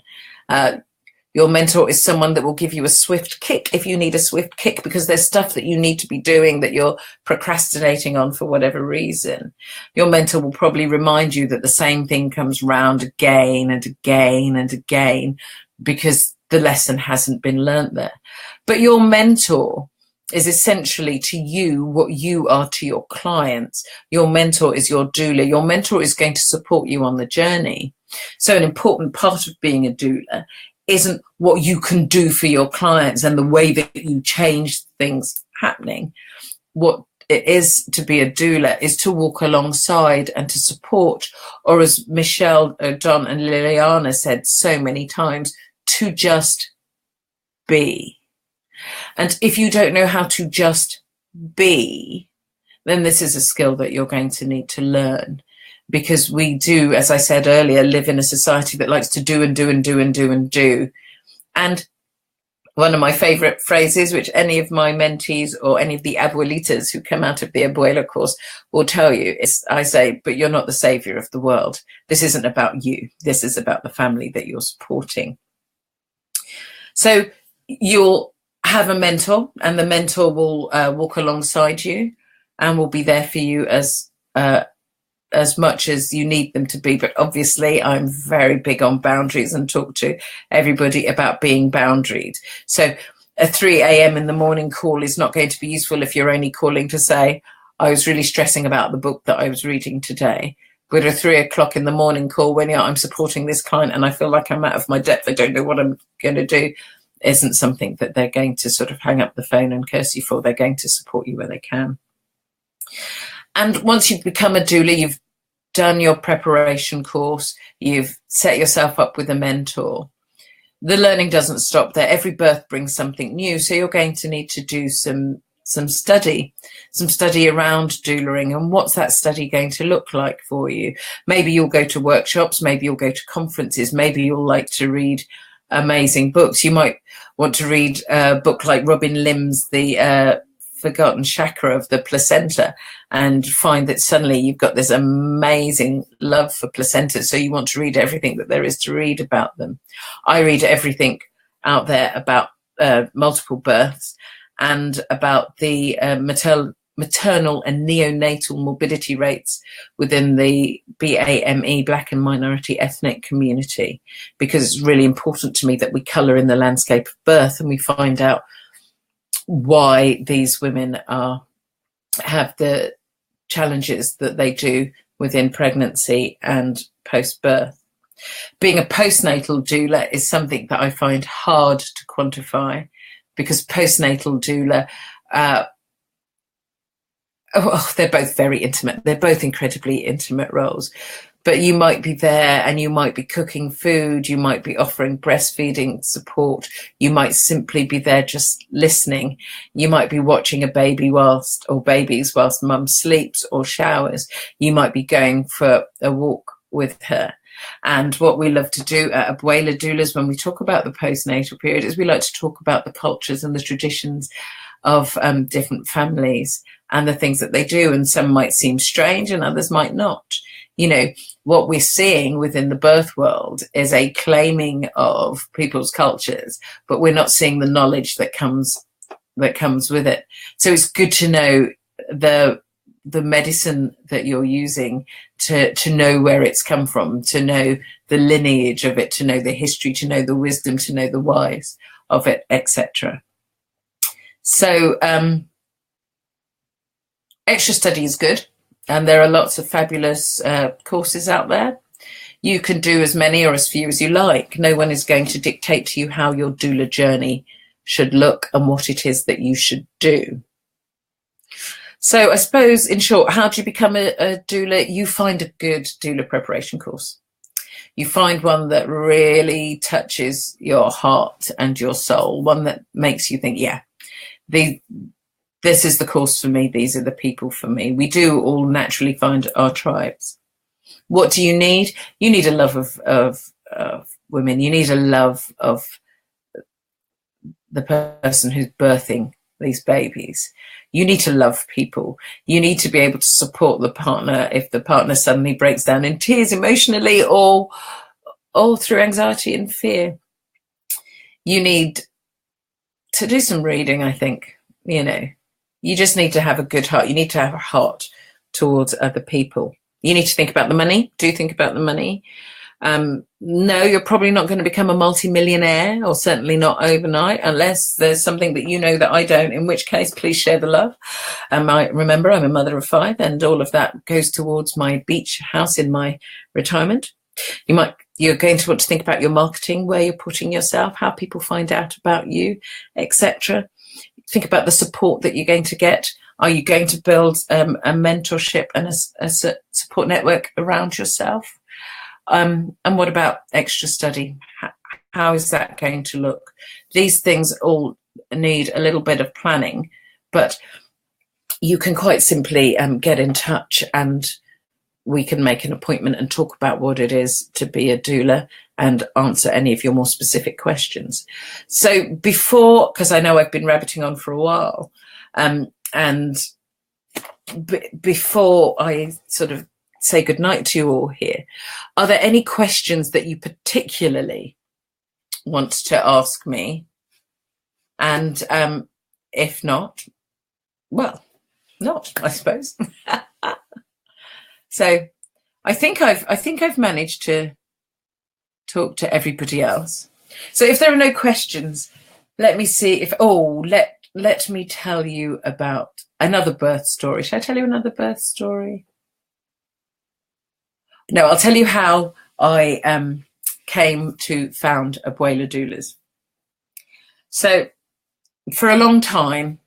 Your mentor is someone that will give you a swift kick if you need a swift kick, because there's stuff that you need to be doing that you're procrastinating on for whatever reason. Your mentor will probably remind you that the same thing comes round again and again and again because the lesson hasn't been learnt there. But your mentor is essentially to you what you are to your clients. Your mentor is your doula. Your mentor is going to support you on the journey. So an important part of being a doula isn't what you can do for your clients and the way that you change things happening. What it is to be a doula is to walk alongside and to support, or as Michelle O'Don and Liliana said so many times, to just be. And if you don't know how to just be, then this is a skill that you're going to need to learn. Because we do, as I said earlier, live in a society that likes to do and do and do and do and do. And One of my favorite phrases, which any of my mentees or any of the abuelitas who come out of the Abuela course will tell you, is I say, but you're not the savior of the world. This isn't about you. This is about the family that you're supporting. So you'll have a mentor, and the mentor will walk alongside you and will be there for you as much as you need them to be. But obviously I'm very big on boundaries and talk to everybody about being boundaried. So a 3 a.m. in the morning call is not going to be useful if you're only calling to say, I was really stressing about the book that I was reading today. But a 3 o'clock in the morning call when I'm supporting this client and I feel like I'm out of my depth, I don't know what I'm going to do, isn't something that they're going to sort of hang up the phone and curse you for. They're going to support you where they can. And once you've become a doula, you've done your preparation course, you've set yourself up with a mentor. The learning doesn't stop there. Every birth brings something new. So you're going to need to do some study around doulaing, and what's that study going to look like for you? Maybe you'll go to workshops, maybe you'll go to conferences, maybe you'll like to read amazing books. You might want to read a book like Robin Lim's The Forgotten Chakra of the Placenta, and find that suddenly you've got this amazing love for placentas, so you want to read everything that there is to read about them. I read everything out there about multiple births and about the maternal and neonatal morbidity rates within the BAME, Black and Minority Ethnic community, because it's really important to me that we colour in the landscape of birth and we find out why these women have the challenges that they do within pregnancy and post-birth. Being a postnatal doula is something that I find hard to quantify, because postnatal doula, they're both very intimate. They're both incredibly intimate roles. But you might be there and you might be cooking food, you might be offering breastfeeding support, you might simply be there just listening, you might be watching a baby whilst mum sleeps or showers, you might be going for a walk with her. And what we love to do at Abuela Doulas when we talk about the postnatal period is we like to talk about the cultures and the traditions of different families and the things that they do, and some might seem strange and others might not. You know, what we're seeing within the birth world is a claiming of people's cultures, but we're not seeing the knowledge that comes with it. So it's good to know the medicine that you're using, to know where it's come from, to know the lineage of it, to know the history, to know the wisdom, to know the whys of it, etc. So extra study is good. And there are lots of fabulous courses out there. You can do as many or as few as you like. No one is going to dictate to you how your doula journey should look and what it is that you should do. So I suppose, in short, how do you become a doula? You find a good doula preparation course. You find one that really touches your heart and your soul, one that makes you think, yeah, this is the course for me. These are the people for me. We do all naturally find our tribes. What do you need? You need a love of women. You need a love of the person who's birthing these babies. You need to love people. You need to be able to support the partner if the partner suddenly breaks down in tears emotionally or through anxiety and fear. You need to do some reading, I think, you know. You just need to have a good heart. You need to have a heart towards other people. You need to think about the money. Do think about the money. No, you're probably not going to become a multi-millionaire, or certainly not overnight, unless there's something that you know that I don't, in which case, please share the love. Remember, I'm a mother of 5, and all of that goes towards my beach house in my retirement. You're going to want to think about your marketing, where you're putting yourself, how people find out about you, etc. Think about the support that you're going to get. Are you going to build a mentorship and a support network around yourself? And what about extra study? How is that going to look? These things all need a little bit of planning, but you can quite simply get in touch and we can make an appointment and talk about what it is to be a doula and answer any of your more specific questions. So before, because I know I've been rabbiting on for a while, and before I sort of say goodnight to you all here, are there any questions that you particularly want to ask me? And if not, well, not, I suppose. So I think I've managed to talk to everybody else. So if there are no questions, let me see if let me tell you about another birth story. Should I tell you another birth story? No, I'll tell you how I came to found Abuela Doulas. So for a long time,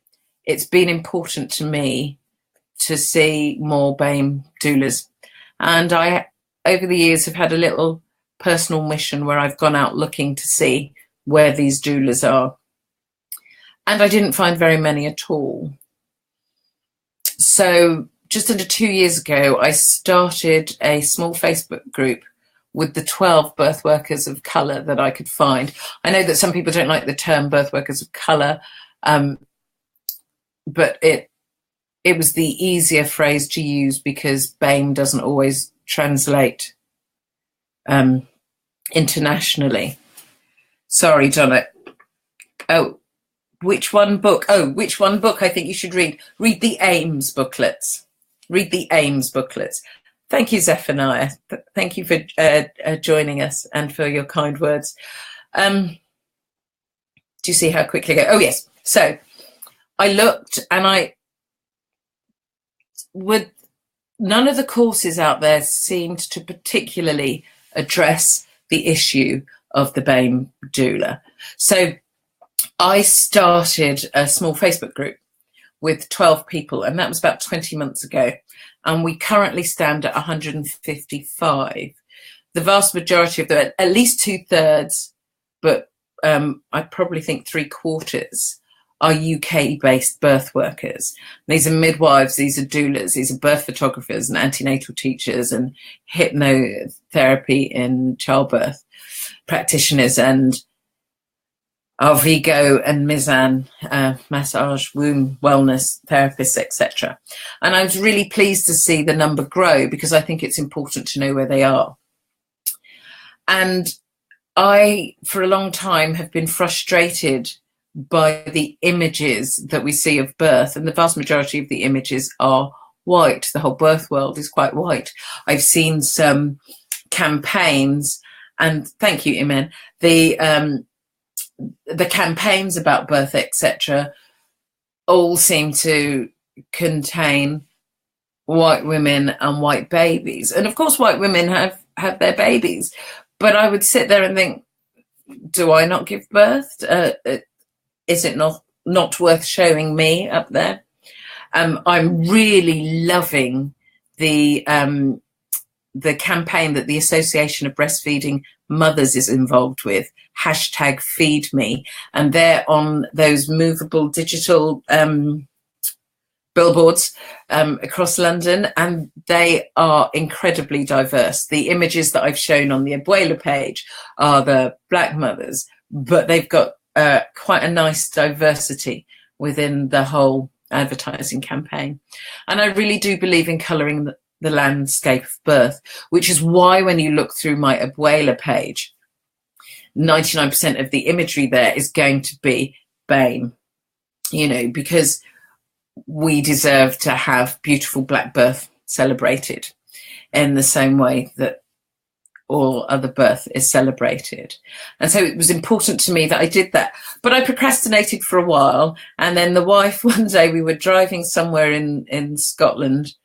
it's been important to me to see more BAME doulas. And I, over the years, have had a little personal mission where I've gone out looking to see where these doulas are. And I didn't find very many at all. So just under 2 years ago, I started a small Facebook group with the 12 birth workers of colour that I could find. I know that some people don't like the term birth workers of colour, but it was the easier phrase to use because BAME doesn't always translate internationally. Sorry, Donna. Oh, which one book? Oh, which one book I think you should read? Read the AIMS booklets. Read the AIMS booklets. Thank you, Zephaniah. Thank you for joining us and for your kind words. Do you see how quickly I go? Oh, yes. So I looked and none of the courses out there seemed to particularly address the issue of the BAME doula. So I started a small Facebook group with 12 people, and that was about 20 months ago. And we currently stand at 155. The vast majority of them, at least 2/3, but I probably think 3/4 are UK-based birth workers. These are midwives, these are doulas, these are birth photographers and antenatal teachers and hypnotherapy in childbirth practitioners and Arvigo and Mizan, massage, womb wellness therapists, etc. And I was really pleased to see the number grow because I think it's important to know where they are. And I, for a long time, have been frustrated by the images that we see of birth, and the vast majority of the images are white. The whole birth world is quite white. I've seen some campaigns, and thank you, Iman, the campaigns about birth, etc., all seem to contain white women and white babies. And of course, white women have their babies. But I would sit there and think, do I not give birth? Is it not worth showing me up there? I'm really loving the campaign that the Association of Breastfeeding Mothers is involved with, #FeedMe, and they're on those movable digital billboards across London, and they are incredibly diverse. The images that I've shown on the Abuela page are the Black mothers, but they've got quite a nice diversity within the whole advertising campaign. And I really do believe in colouring the landscape of birth, which is why when you look through my Abuela page, 99% of the imagery there is going to be BAME, because we deserve to have beautiful Black birth celebrated in the same way that all other birth is celebrated. And so it was important to me that I did that. But I procrastinated for a while. And then the wife, one day we were driving somewhere in Scotland,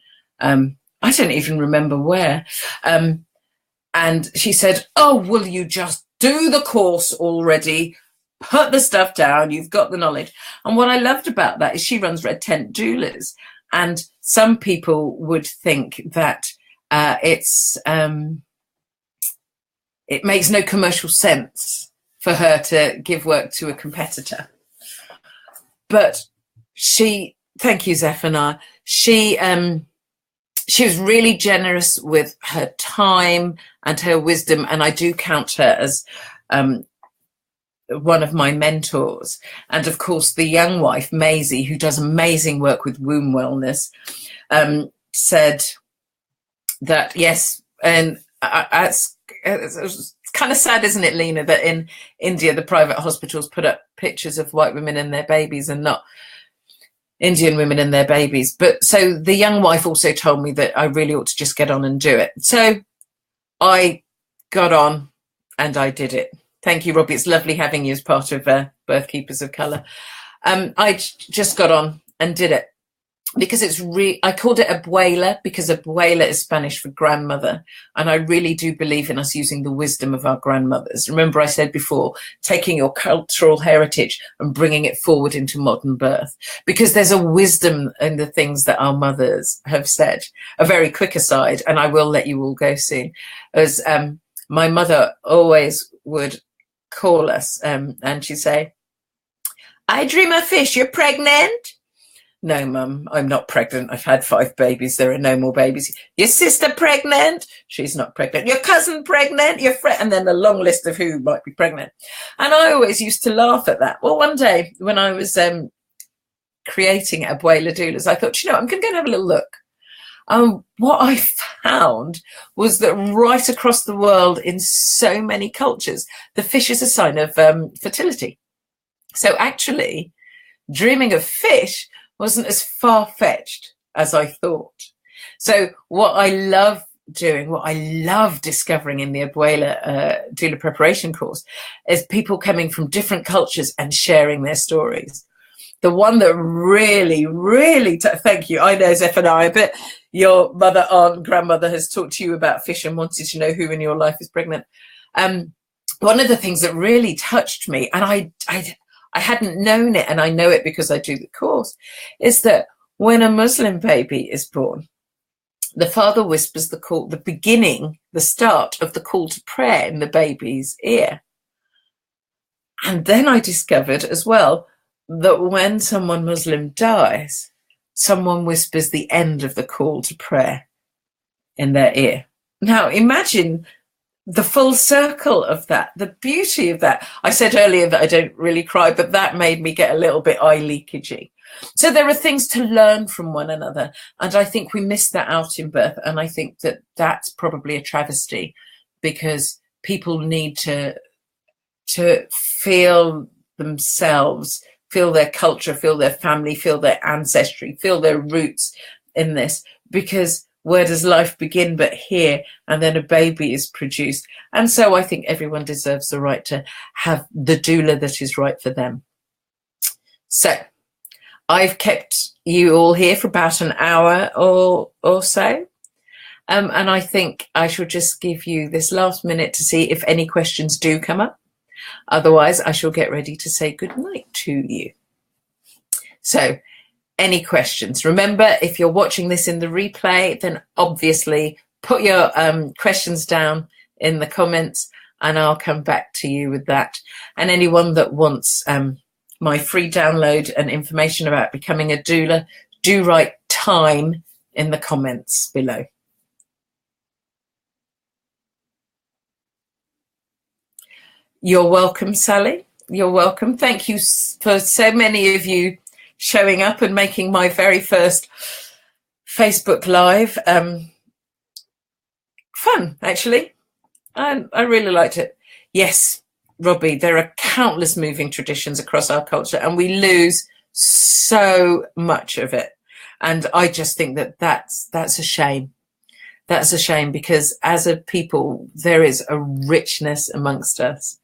I don't even remember where. And she said, oh, will you just do the course already? Put the stuff down. You've got the knowledge. And what I loved about that is she runs Red Tent Doulas. And some people would think that it makes no commercial sense for her to give work to a competitor. But thank you, Zephaniah, she she was really generous with her time and her wisdom, and I do count her as one of my mentors. And of course, the young wife, Maisie, who does amazing work with womb wellness, said that, yes, and it's kind of sad, isn't it, Lena, that in India, the private hospitals put up pictures of white women and their babies and not Indian women and their babies. But so the young wife also told me that I really ought to just get on and do it. So I got on and I did it. Thank you, Robbie. It's lovely having you as part of Birth Keepers of Colour. I just got on and did it because I called it Abuela because Abuela is Spanish for grandmother. And I really do believe in us using the wisdom of our grandmothers. Remember I said before, taking your cultural heritage and bringing it forward into modern birth, because there's a wisdom in the things that our mothers have said. A very quick aside, and I will let you all go soon, as my mother always would call us and she'd say, I dream of fish, you're pregnant? No, Mum, I'm not pregnant. I've had 5 babies. There are no more babies. Your sister pregnant? She's not pregnant. Your cousin pregnant? Your friend? And then a long list of who might be pregnant. And I always used to laugh at that. Well, one day when I was creating Abuela Doulas, I thought, I'm going to go and have a little look. What I found was that right across the world in so many cultures, the fish is a sign of fertility. So actually, dreaming of fish wasn't as far-fetched as I thought. So what I love doing, what I love discovering in the Abuela Doula preparation course is people coming from different cultures and sharing their stories. The one that really, really, thank you. I know, Zephaniah, but your mother, aunt, grandmother has talked to you about fish and wanted to know who in your life is pregnant. One of the things that really touched me, and I hadn't known it, and I know it because I do the course, is that when a Muslim baby is born, the father whispers the call, the start of the call to prayer in the baby's ear. And then I discovered as well that when someone Muslim dies, someone whispers the end of the call to prayer in their ear. Now, imagine the full circle of that, the beauty of that. I said earlier that I don't really cry, but that made me get a little bit eye leakagey. So there are things to learn from one another. And I think we miss that out in birth. And I think that that's probably a travesty, because people need to feel themselves, feel their culture, feel their family, feel their ancestry, feel their roots in this, because where does life begin but here? And then a baby is produced. And so I think everyone deserves the right to have the doula that is right for them. So I've kept you all here for about an hour or so. And I think I shall just give you this last minute to see if any questions do come up. Otherwise, I shall get ready to say good night to you. So, any questions? Remember, if you're watching this in the replay, then obviously put your questions down in the comments and I'll come back to you with that. And anyone that wants my free download and information about becoming a doula, do write time in the comments below. You're welcome, Sally. You're welcome. Thank you for so many of you showing up and making my very first Facebook Live fun, actually. I really liked it. Yes, Robbie, there are countless moving traditions across our culture and we lose so much of it. And I just think that that's a shame. That's a shame, because as a people, there is a richness amongst us.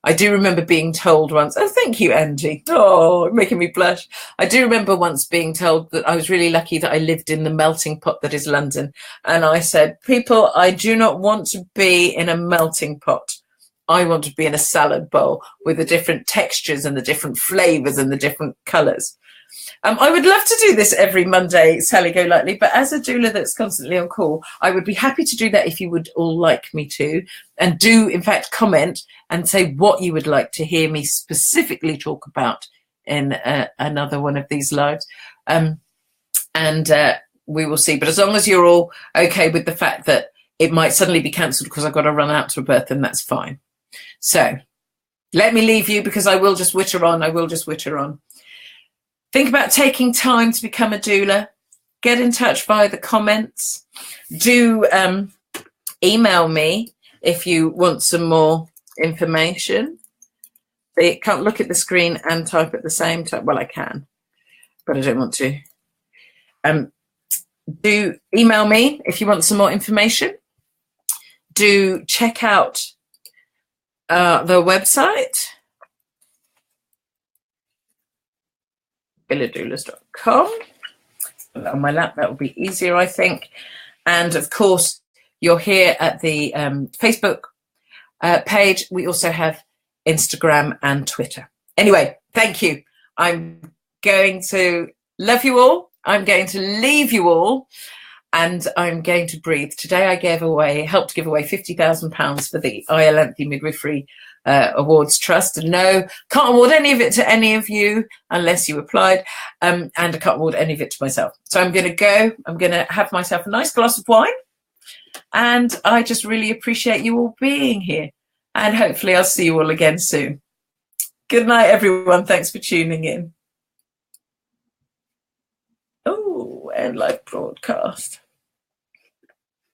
I do remember being told once, oh, thank you, Angie. Oh, making me blush. I do remember once being told that I was really lucky that I lived in the melting pot that is London. And I said, people, I do not want to be in a melting pot. I want to be in a salad bowl with the different textures and the different flavors and the different colors. I would love to do this every Monday, Sally Go Lightly, but as a doula that's constantly on call, I would be happy to do that if you would all like me to, and do, in fact, comment and say what you would like to hear me specifically talk about in another one of these lives. And we will see. But as long as you're all okay with the fact that it might suddenly be cancelled because I've got to run out to a birth, then that's fine. So let me leave you, because I will just witter on. Think about taking time to become a doula. Get in touch via the comments. Do email me if you want some more information. I can't look at the screen and type at the same time. Well, I can, but I don't want to. Do email me if you want some more information. Do check out the website, abueladoulas.com. On my lap, that will be easier, I think. And of course, you're here at the Facebook page. We also have Instagram and Twitter. Anyway, thank you. I'm going to love you all. I'm going to leave you all, and I'm going to breathe. Today I helped give away £50,000 for the Iolanthe Midwifery Awards Trust. And no, can't award any of it to any of you unless you applied, and I can't award any of it to myself. So I'm going to go. I'm going to have myself a nice glass of wine, and I just really appreciate you all being here, and hopefully I'll see you all again soon. Good night, everyone. Thanks for tuning in. Oh, and live broadcast.